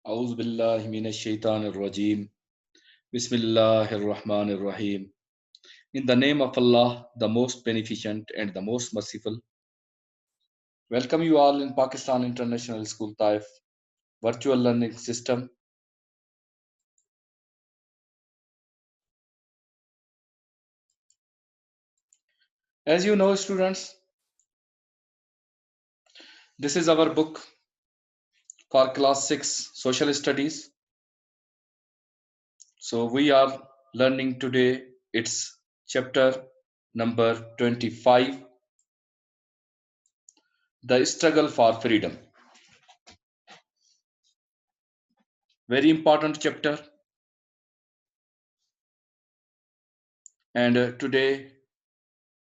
أعوذ بالله من الشيطان الرجيم. Bismillahir Rahmanir Rahim. In the name of Allah, the most beneficent and the most merciful. Welcome you all in Pakistan International School Taif virtual learning system. As you know, students, this is our book for class 6 Social Studies. So we are learning today its chapter number 25, The Struggle for Freedom. Very important chapter. And today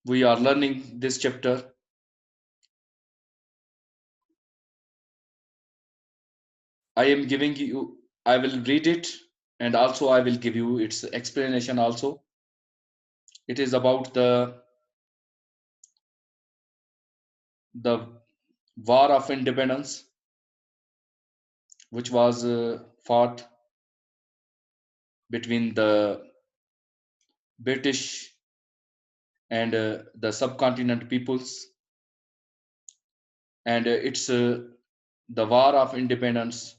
we are learning this chapter. I will read it and also I will give you its explanation also. It is about the War of Independence, which was fought between the British and the subcontinent peoples. And it's the War of Independence.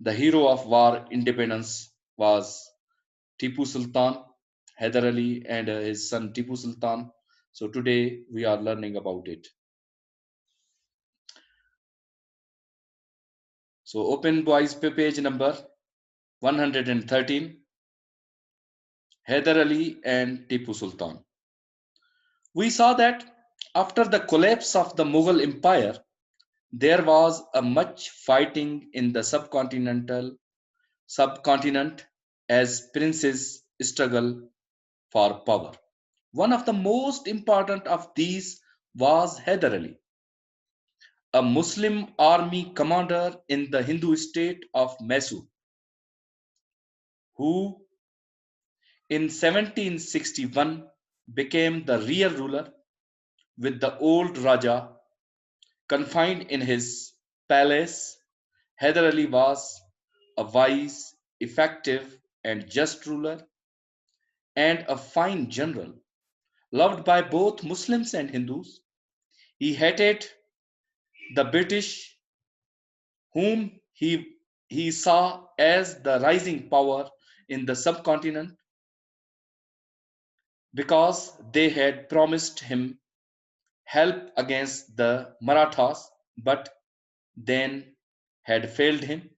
The hero of War Independence was Tipu Sultan, Hyder Ali, and his son Tipu Sultan. So today we are learning about it. So open boys page number 113, Hyder Ali and Tipu Sultan. We saw that after the collapse of the Mughal Empire, there was a much fighting in the subcontinent as princes struggle for power. One of the most important of these was Hyder Ali, a Muslim army commander in the Hindu state of Mysore, who in 1761 became the real ruler, with the old Raja confined in his palace. Hyder Ali was a wise, effective, and just ruler, and a fine general, loved by both Muslims and Hindus. He hated the British, whom he saw as the rising power in the subcontinent, because they had promised him help against the Marathas, but then had failed him,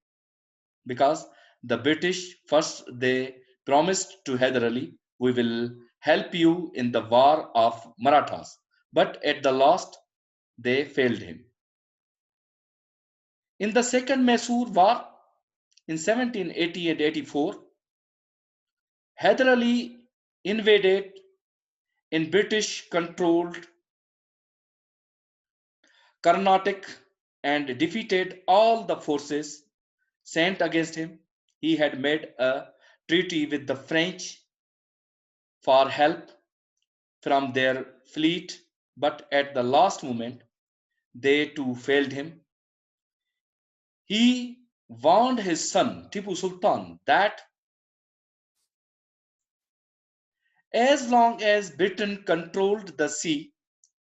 because the British first they promised to Hyder Ali, we will help you in the war of Marathas, but at the last they failed him. In the second Mysore war in 1780 and 84, Hyder Ali invaded in British controlled Carnatic and defeated all the forces sent against him. He had made a treaty with the French for help from their fleet, but at the last moment, they too failed him. He warned his son Tipu Sultan that as long as Britain controlled the sea,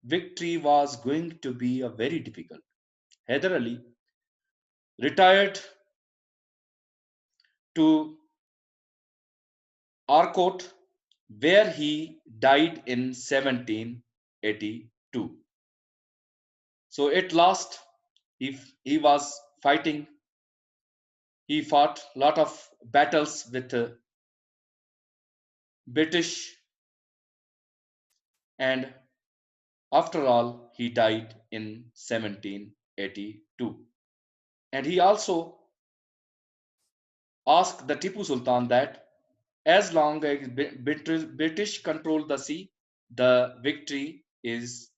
victory was going to be a very difficult. Hyder Ali retired to Arcot, where he died in 1782. So at last, he was fighting. He fought a lot of battles with British, and after all, he died in 1782. And he also asked the Tipu Sultan that as long as British control the sea, the victory is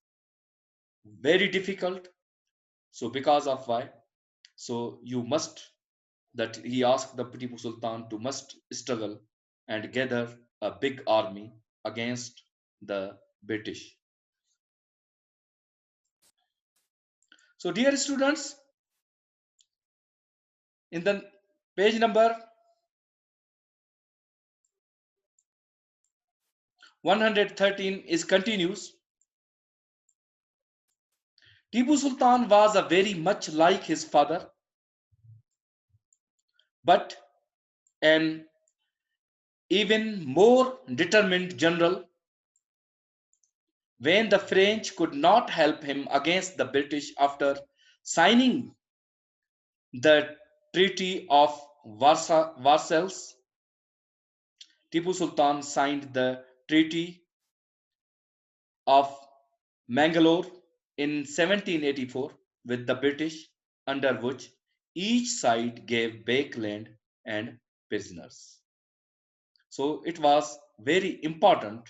very difficult. So because of why? So you must, that he asked the Tipu Sultan to must struggle and gather a big army against the British. So dear students, in the Page number 113 is continues. Tipu Sultan was a very much like his father, but an even more determined general. When the French could not help him against the British after signing the Treaty of Versailles, Tipu Sultan signed the Treaty of Mangalore in 1784 with the British, under which each side gave back land and prisoners. So it was very important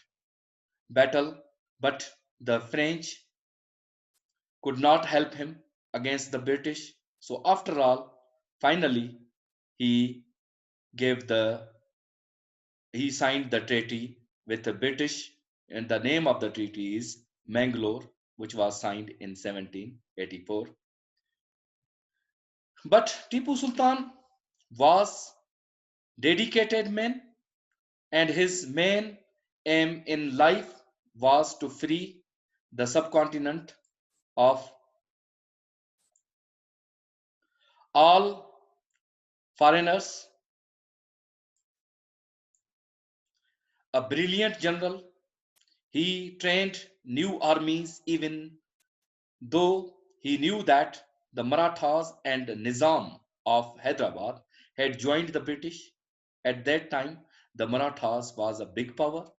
battle, but the French could not help him against the British. So after all, finally he gave the he signed the treaty with the British, and the name of the treaty is Mangalore, which was signed in 1784. But Tipu Sultan was dedicated man, and his main aim in life was to free the subcontinent of all foreigners. A brilliant general, he trained new armies even though he knew that the Marathas and Nizam of Hyderabad had joined the British. At that time, the Marathas was a big power,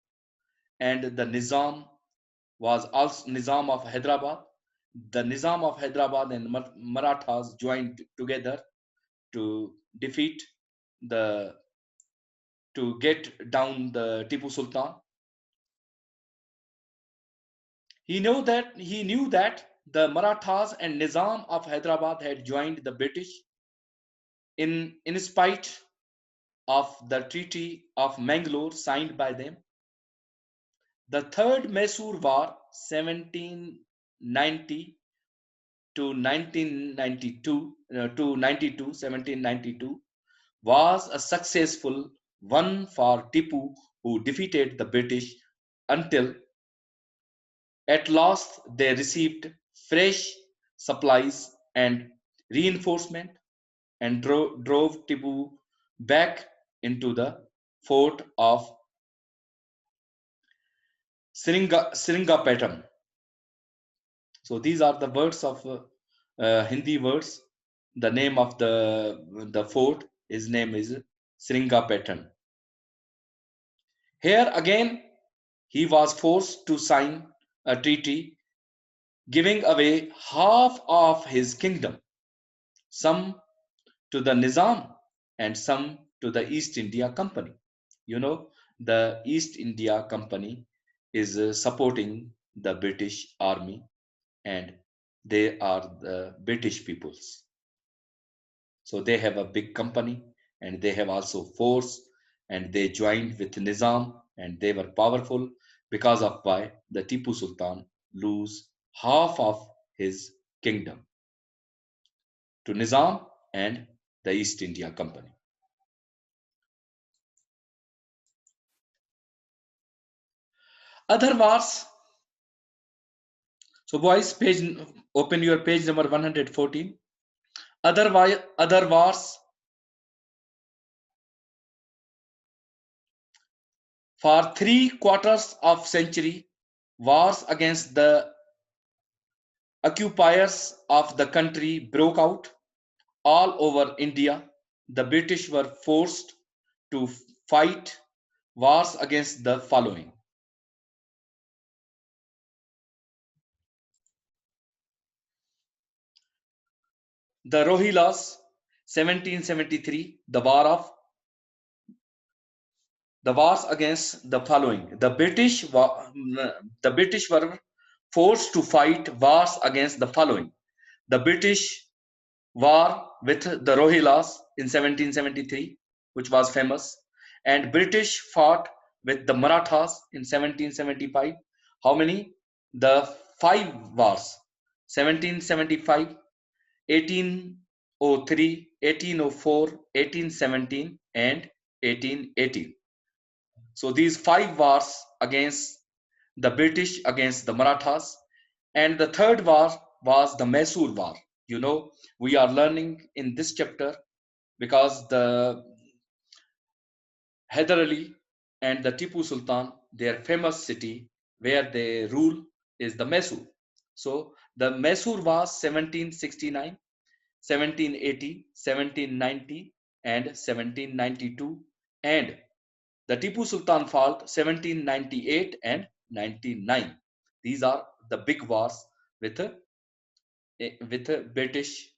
and the Nizam was also Nizam of Hyderabad. The Nizam of Hyderabad and Marathas joined together to defeat the to get down the Tipu Sultan. He knew that the Marathas and Nizam of Hyderabad had joined the British in spite of the Treaty of Mangalore signed by them. The Third Mysore War, 1790 to 1992 1792, was a successful one for Tipu, who defeated the British until at last they received fresh supplies and reinforcement and drove Tipu back into the fort of Seringapatam. So these are the words of Hindi words. The name of the fort, his name is Seringapatam. Here again, he was forced to sign a treaty giving away half of his kingdom, some to the Nizam and some to the East India Company. You know, the East India Company is supporting the British Army, and they are the British peoples. So they have a big company, and they have also force, and they joined with Nizam, and they were powerful, because of why the Tipu Sultan lose half of his kingdom to Nizam and the East India Company. Other wars. So boys, open your page number 114. Other wars. For 3/4 of century, wars against the occupiers of the country broke out all over India. The British were forced to fight wars against the following: the Rohillas, 1773, the wars against the following. The British were forced to fight wars against the following: the British war with the Rohillas in 1773, which was famous, and British fought with the Marathas in 1775. How many? The five wars: 1775, 1803, 1804, 1817, and 1818. So these five wars against the British, against the Marathas, and the third war was the Mysore War. You know, we are learning in this chapter because the Hyder Ali and the Tipu Sultan, their famous city where they rule is the Mysore. So the Mysore was 1769, 1780, 1790, and 1792, and the Tipu Sultan fought 1798 and 99. These are the big wars with British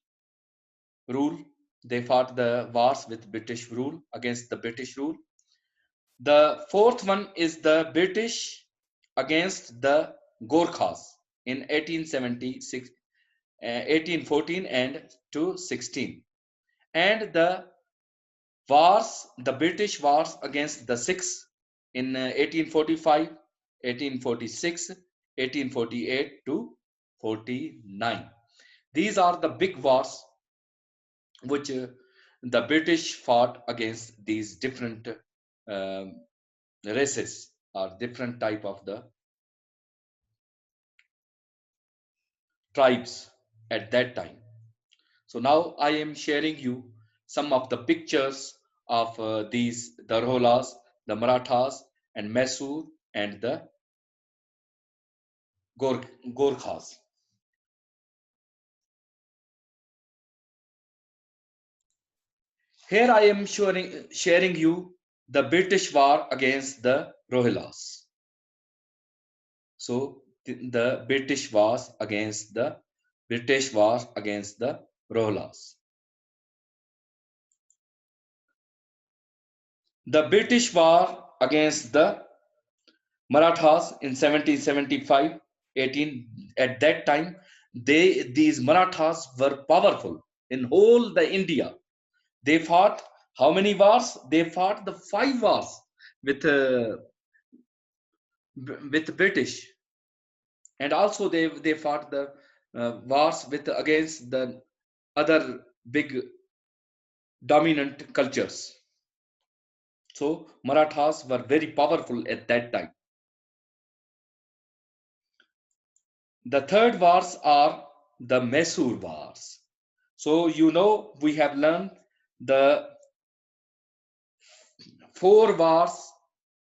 rule. They fought the wars with British rule, against the British rule. The fourth one is the British against the Gorkhas in 1876, 1814 and to 16. And the wars, the British wars against the Sikhs in 1845, 1846, 1848 to 49. These are the big wars which the British fought against these different um, races or different type of the tribes at that time. So now I am sharing you some of the pictures of these the Rohlas, the Marathas, and Mysore and the Gorkhas. Here I am sharing you the British war against the Rohillas. So the British wars against the Rohillas. The British war against the Marathas in 1775, 18. At that time, these Marathas were powerful in whole the India. They fought how many wars? They fought the five wars with with British, and also they fought the wars with against the other big dominant cultures. So Marathas were very powerful at that time. The third wars are the Mysore wars. So you know we have learned the four wars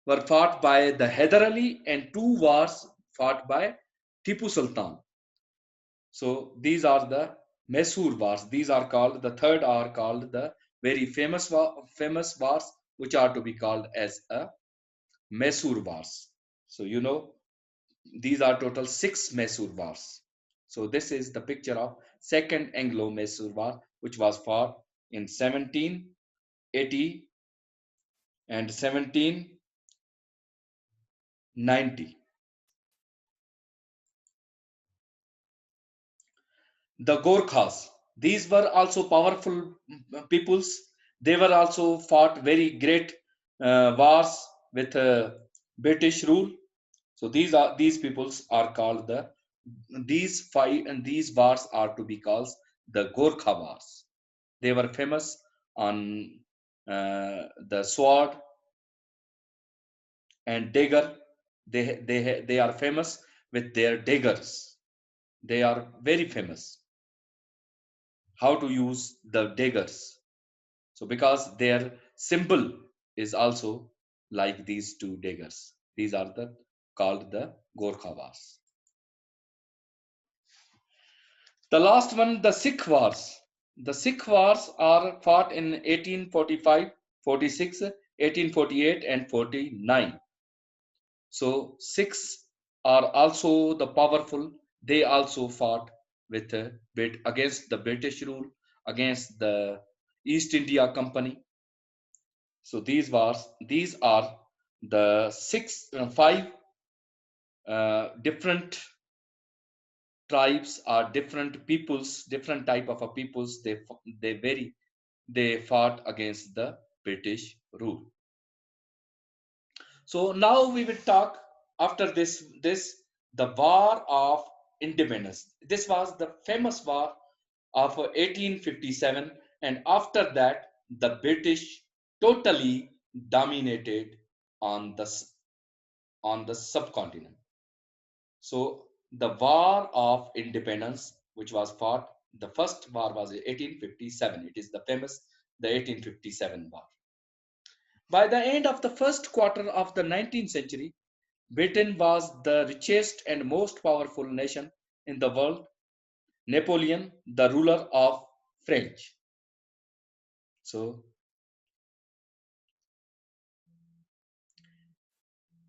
were fought by the Hyder Ali and two wars fought by Tipu Sultan. So these are the Mysore wars. These are called, the third are called the very famous wars, which are to be called as a Mysore wars. So you know these are total six Mysore wars. So this is the picture of Second Anglo-Mysore War, which was fought in 1780 and 1790. The Gorkhas, these were also powerful peoples. They were also fought very great wars with British rule. So these peoples are called these five, and these wars are to be called the Gorkha wars. They were famous on the sword and dagger. They are famous with their daggers. They are very famous how to use the daggers. So because their symbol is also like these two daggers. These are the called the Gorkha wars. The last one, the Sikh wars. The Sikh wars are fought in 1845, 46, 1848, and 49. So Sikhs are also the powerful. They also fought with against the British rule, against the East India Company. So these are the five different tribes are different peoples, different type of a peoples. They fought against the British rule. So now we will talk after this the War of Independence. This was the famous war of 1857, and after that the British totally dominated on the subcontinent. So the War of Independence, which was fought, the first war was in 1857. It is the 1857 war. By the end of the first quarter of the 19th century, Britain was the richest and most powerful nation in the world. Napoleon, the ruler of French. So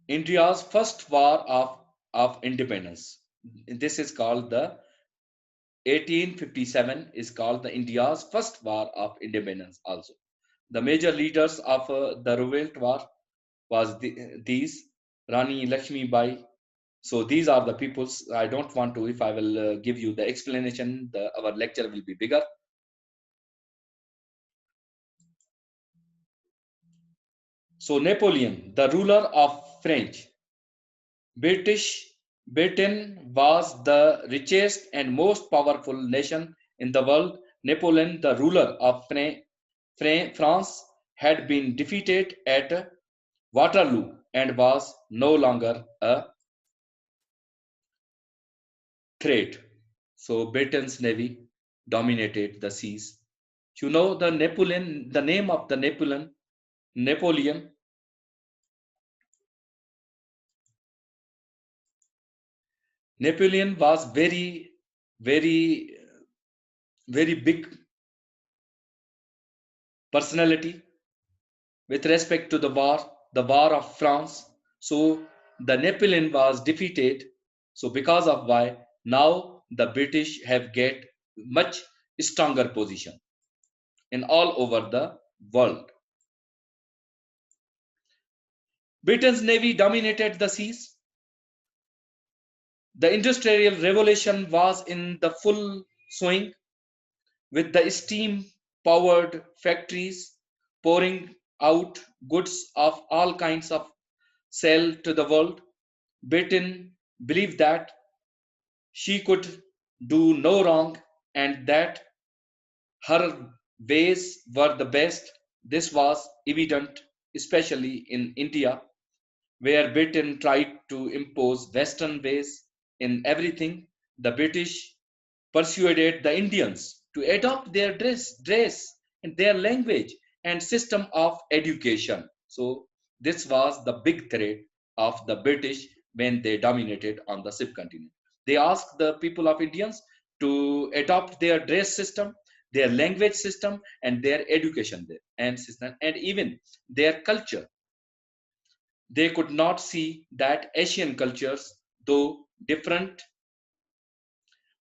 India's first war of independence. This is called the 1857 is called the India's first war of independence also. The major leaders of the revolt war was these Rani Lakshmi Bai. So these are the peoples. I don't want to, if I will give you the explanation, our lecture will be bigger. So Napoleon, the ruler of French, British Britain was the richest and most powerful nation in the world. Napoleon, the ruler of France, had been defeated at Waterloo and was no longer a threat. So Britain's navy dominated the seas. You know the name of the Napoleon. Napoleon was very, very big personality with respect to the war of France. So the Napoleon was defeated. So because of why now the British have get much stronger position in all over the world. Britain's navy dominated the seas. The industrial revolution was in the full swing with the steam powered factories pouring out goods of all kinds of sell to the world. Britain believed that she could do no wrong and that her ways were the best. This was evident, especially in India, where Britain tried to impose Western ways in everything. The British persuaded the Indians to adopt their dress and their language and system of education. So this was the big threat of the British when they dominated on the subcontinent. They asked the people of Indians to adopt their dress system, their language system, and their education and system, and even their culture. They could not see that Asian cultures, though different,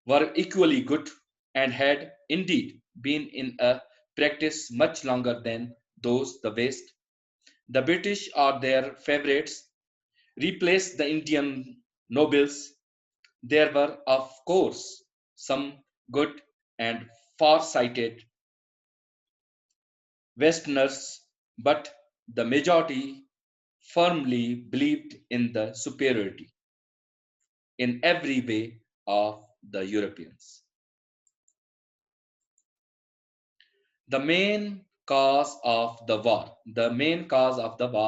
were equally good and had indeed been in a practice much longer than those the West. The British are their favorites, replaced the Indian nobles. There were, of course, some good and far-sighted Westerners, but the majority firmly believed in the superiority in every way of the Europeans. The main cause of the war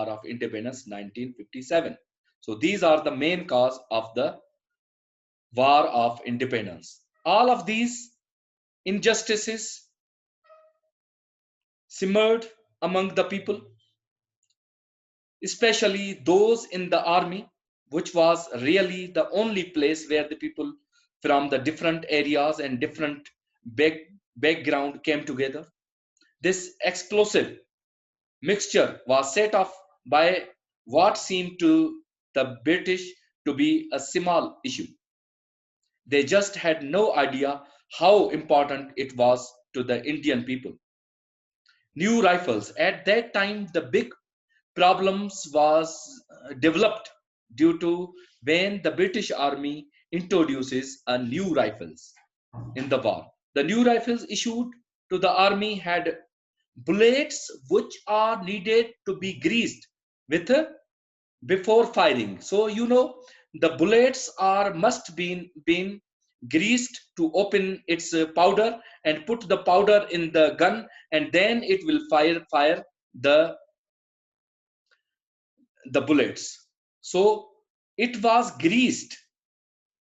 of independence 1957. So these are the main cause of the war of independence. All of these injustices simmered among the people, especially those in the army, which was really the only place where the people from the different areas and different background came together. This explosive mixture was set off by what seemed to the British to be a small issue. They just had no idea how important it was to the Indian people. New rifles. At that time, the big problems was developed due to when the British Army introduces a new rifles in the war. The new rifles issued to the army had bullets which are needed to be greased with before firing. So you know the bullets are must been greased to open its powder and put the powder in the gun, and then it will fire the bullets. So it was greased.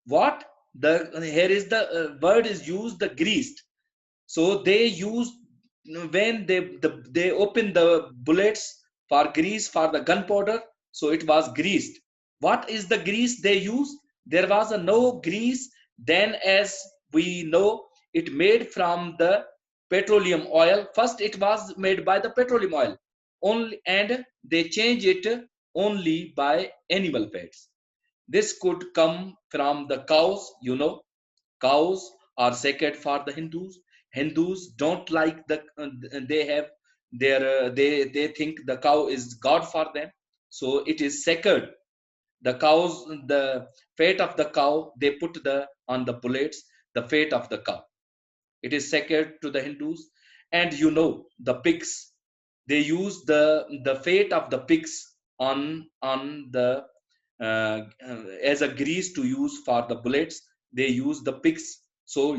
What the here is the word is used, the greased. So they use, when they open the bullets for grease for the gunpowder, so it was greased. What is the grease they use? There was a no grease then, as we know, it made from the petroleum oil. First it was made by the petroleum oil only, and they change it only by animal fats. This could come from the cows, cows are sacred for the Hindus. Hindus don't like they have they think the cow is God for them. So it is sacred. The cows, the fat of the cow, they put the on the bullets, the fat of the cow. It is sacred to the Hindus. And the pigs, they use the fat of the pigs on the as a grease to use for the bullets. They use the pigs. So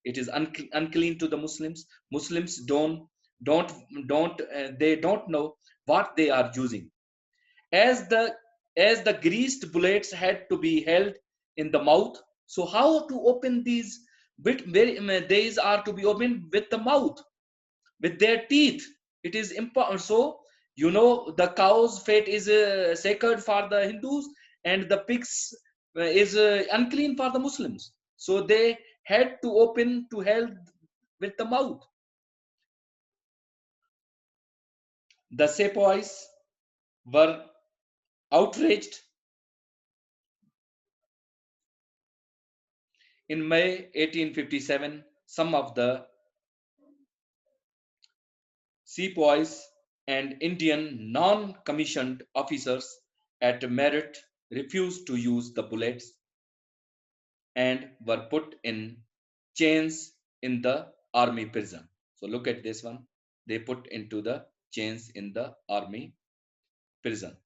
it is unclean to the Muslims. Muslims don't they don't know what they are using. As the as the greased bullets had to be held in the mouth, so how to open these? These are to be opened with the mouth, with their teeth. It is important. So the cow's fat is sacred for the Hindus, and the pigs is unclean for the Muslims. So they had to open to held with the mouth. The sepoys were outraged. In May 1857, some of the sepoys and Indian non-commissioned officers at Meerut refused to use the bullets and were put in chains in the army prison. So look at this one. They put into the chains in the army prison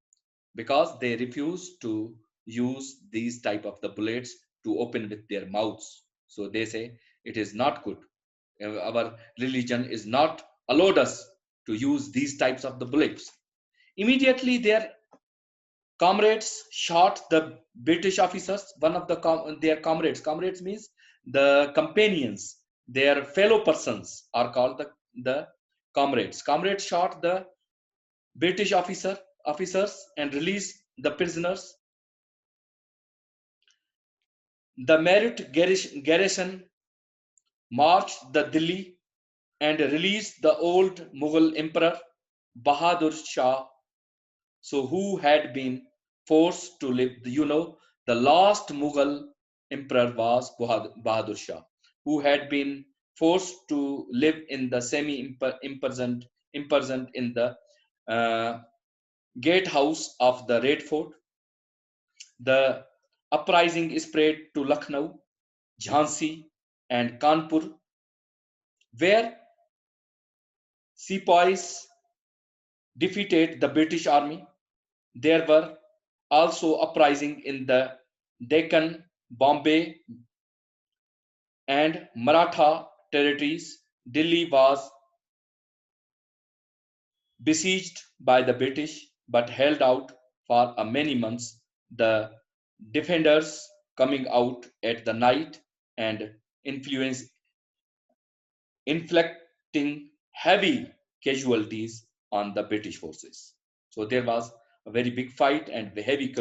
because they refused to use these type of the bullets to open with their mouths. So they say it is not good. Our religion is not allowed us to use these types of the bullets. Immediately their comrades shot the British officers. One of their comrades means the companions, their fellow persons are called the comrades. Comrades shot the British officers and released the prisoners. The Meerut garrison marched the Delhi and released the old Mughal emperor Bahadur Shah, so who had been forced to live. The last Mughal emperor was Bahadur Shah, who had been forced to live in the imprisoned in the uh, gatehouse of the Red Fort. The uprising spread to Lucknow, Jhansi, and Kanpur, where sepoys defeated the British army. There were also uprising in the Deccan, Bombay, and Maratha territories. Delhi was besieged by the British but held out for many months. The defenders coming out at the night and influence inflicting heavy casualties on the British forces. So there was a very big fight and heavy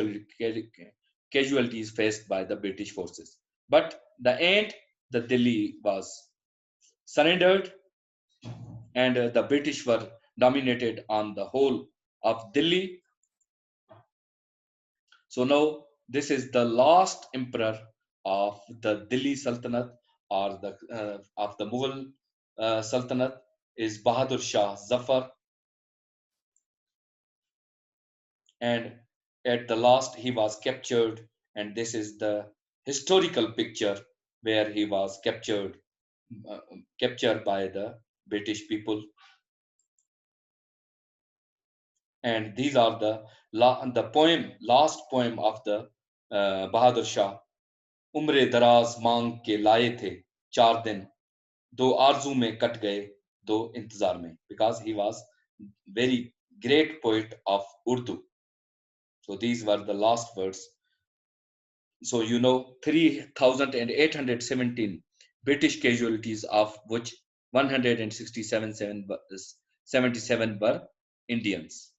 casualties faced by the British forces. But the end, the Delhi was surrendered, and the British were dominated on the whole of Delhi. So now this is the last emperor of the Delhi Sultanate, or the of the Mughal Sultanate, is Bahadur Shah Zafar, and at the last he was captured, and this is the historical picture where he was uh, captured by the British people. And these are the last poem of the Bahadur Shah. उम्र दराज मांग के लाए थे 4 दिन, दो आरजू में cut गए, दो इंतजार में, because he was very great poet of Urdu. So these were the last words. So 3,817 British casualties, of which 167 were Indians.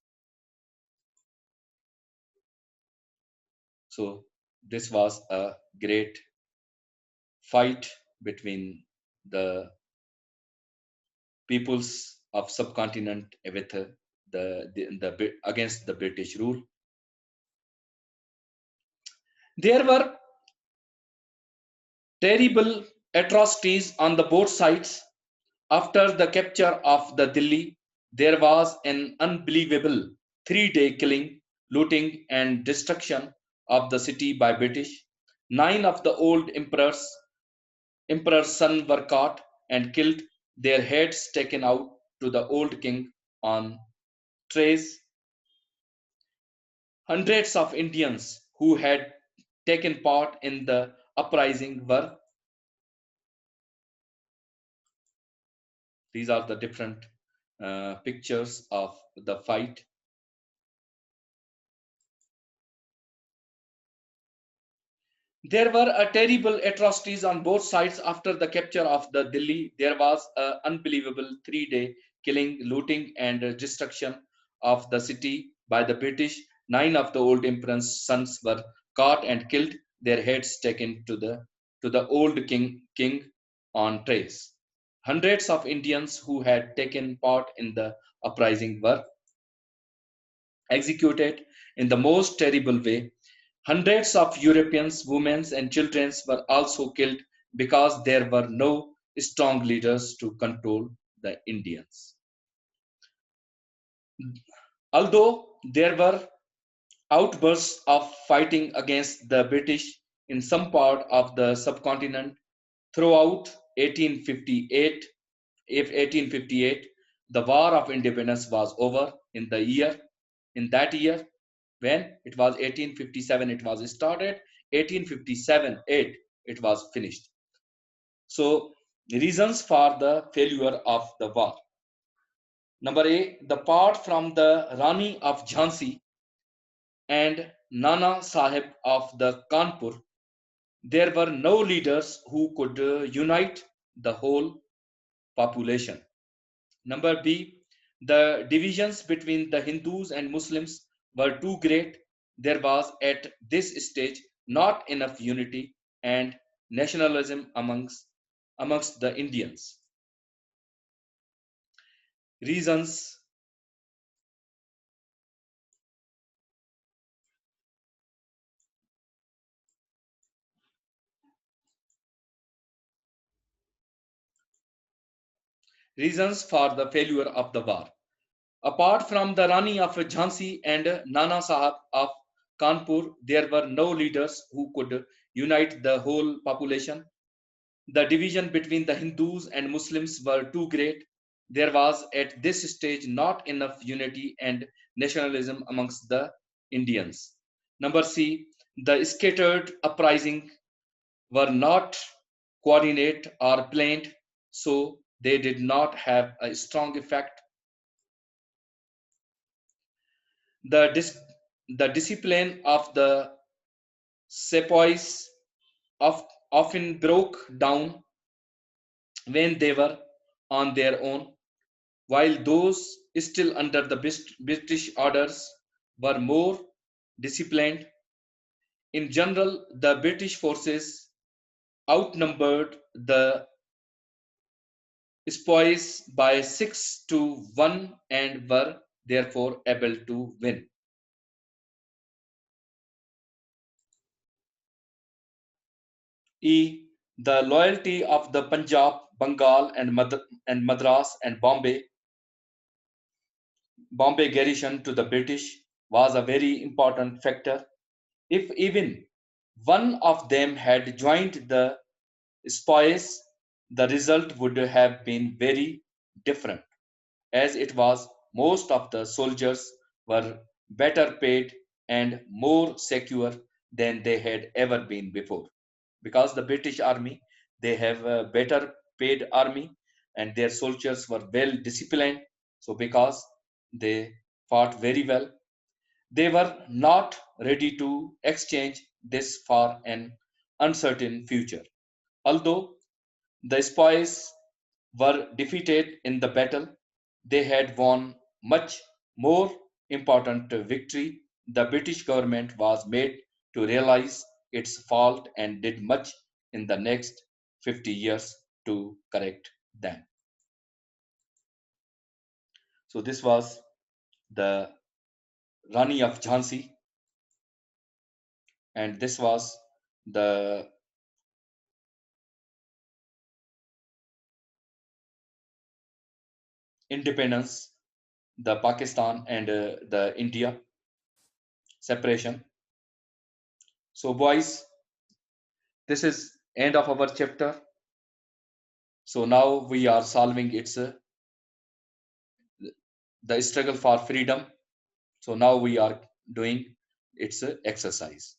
So this was a great fight between the peoples of subcontinent with the against the British rule. There were terrible atrocities on the both sides. After the capture of the Delhi, there was an unbelievable 3-day killing, looting, and destruction of the city by British. 9 of the old emperor's sons were caught and killed, their heads taken out to the old king on trays. Hundreds of Indians who had taken part in the uprising were. These are the different pictures of the fight. There were terrible atrocities on both sides after the capture of the Delhi. There was an unbelievable 3-day killing, looting, and destruction of the city by the British. 9 of the old emperor's sons were caught and killed, their heads taken to the old king on trays. Hundreds of Indians who had taken part in the uprising were executed in the most terrible way. Hundreds of Europeans, women, and children were also killed because there were no strong leaders to control the Indians. Although there were outbursts of fighting against the British in some part of the subcontinent throughout 1858, the War of Independence was over in that year. When it was 1857, it was started. 1857, 8, it was finished. So, the reasons for the failure of the war. Number A, the part from the Rani of Jhansi and Nana Sahib of the Kanpur, there were no leaders who could unite the whole population. Number B, the divisions between the Hindus and Muslims were too great. There was at this stage not enough unity and nationalism amongst the Indians. Reasons reasons for the failure of the war. Apart from the Rani of Jhansi and Nana Sahib of Kanpur, there were no leaders who could unite the whole population. The division between the Hindus and Muslims were too great. There was at this stage not enough unity and nationalism amongst the Indians. Number C, the scattered uprising were not coordinated or planned, so they did not have a strong effect. The, dis- the discipline of the sepoys often broke down when they were on their own, while those still under the British orders were more disciplined. In general, the British forces outnumbered the sepoys by 6-1 and were therefore able to win. E. The loyalty of the Punjab, Bengal, and Madras and Bombay garrison to the British was a very important factor. If even one of them had joined the spies, the result would have been very different, as it was most of the soldiers were better paid and more secure than they had ever been before. because the British army, they have a better paid army and their soldiers were well disciplined. So because they fought very well, they were not ready to exchange this for an uncertain future. Although the spies were defeated in the battle, they had won much more important victory. The British government was made to realize its fault and did much in the next 50 years to correct them. So this was the Rani of Jhansi, and this was the independence, the Pakistan and the India separation. So boys, this is end of our chapter. So now we are solving its the struggle for freedom. So now we are doing its exercise.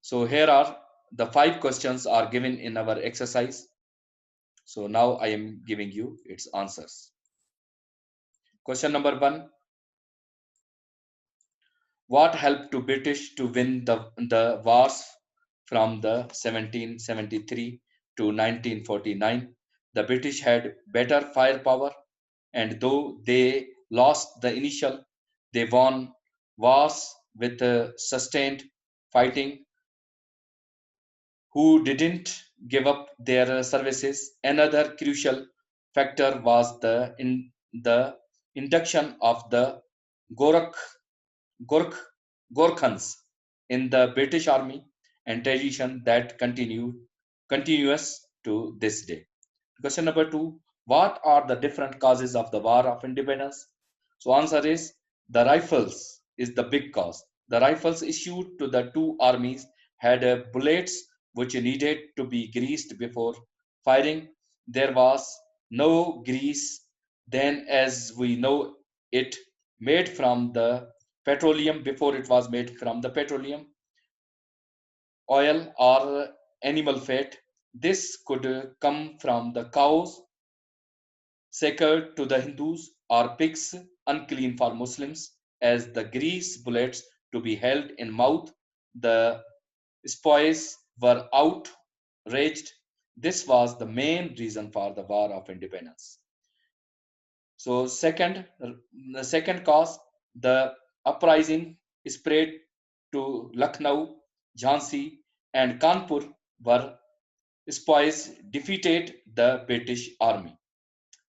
So here are the 5 questions are given in our exercise. So now I am giving you its answers. Question number 1: what helped to British to win the wars from the 1773 to 1949? The British had better firepower, and though they lost the initial, they won wars with sustained fighting, who didn't give up their services. Another crucial factor was the induction of the Gorakh, Gork, Gorkhans in the British Army, and tradition that continuous to this day. Question number 2: what are the different causes of the War of Independence? So answer is the rifles is the big cause. The rifles issued to the two armies had bullets which needed to be greased before firing. There was no grease then as we know it, made from the petroleum before it was made from the petroleum, oil or animal fat. This could come from the cows sacred to the Hindus or pigs unclean for Muslims, as the grease bullets to be held in mouth. The spoils were outraged. This was the main reason for the War of Independence. So the second cause, the uprising spread to Lucknow, Jhansi, and Kanpur, where spies defeated the British army.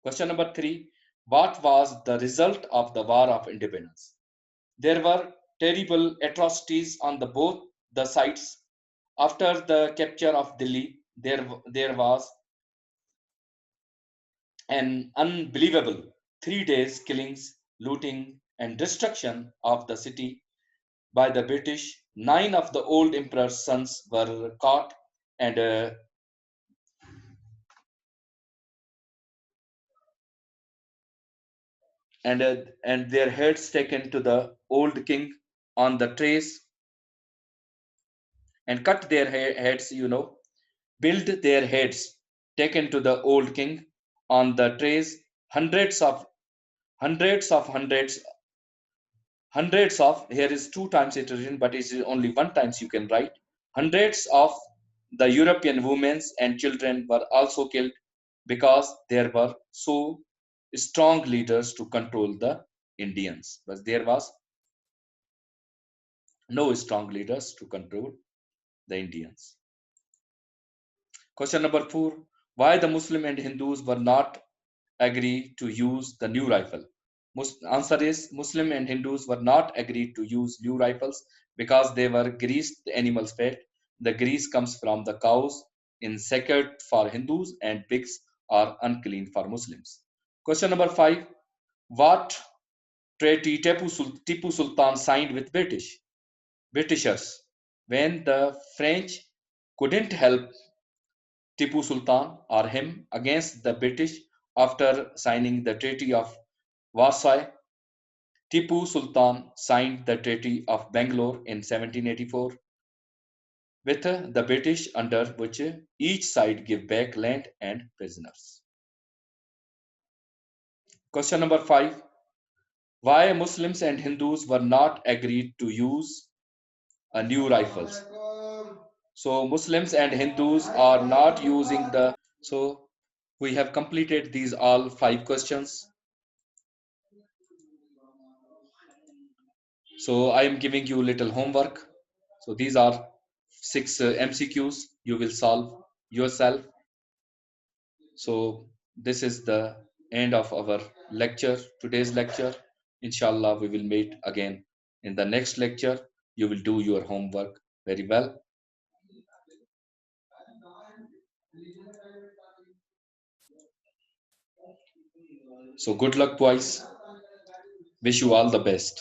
Question number 3: what was the result of the War of Independence? There were terrible atrocities on the both the sides. After the capture of Delhi, there was an unbelievable 3 days killings, looting, and destruction of the city by the British. 9 of the old emperor's sons were caught and and their heads taken to the old king on the trays and cut their heads, build their heads taken to the old king on the trays. Hundreds of hundreds of hundreds hundreds of, here is 2 times it written but it's only 1 times you can write. Hundreds of the European women and children were also killed because there were so strong leaders to control the Indians, but there was no strong leaders to control the Indians. Question number 4: why the Muslim and Hindus were not agree to use the new rifle? Answer is Muslim and Hindus were not agreed to use new rifles because they were greased the animal's fat. The grease comes from the cows in sacred for Hindus and pigs are unclean for Muslims. Question number 5: what treaty Tipu Sultan signed with Britishers when the French couldn't help Tipu Sultan or him against the British after signing the Treaty of Versailles? Tipu Sultan signed the Treaty of Bangalore in 1784, with the British, under which each side give back land and prisoners. Question number 5. Why Muslims and Hindus were not agreed to use a new rifles? So Muslims and Hindus are not using the, so we have completed these all 5 questions. So I am giving you little homework. So these are 6 MCQs you will solve yourself. So this is the end of our lecture, today's lecture. Inshallah, we will meet again in the next lecture. You will do your homework very well. So good luck, boys. Wish you all the best.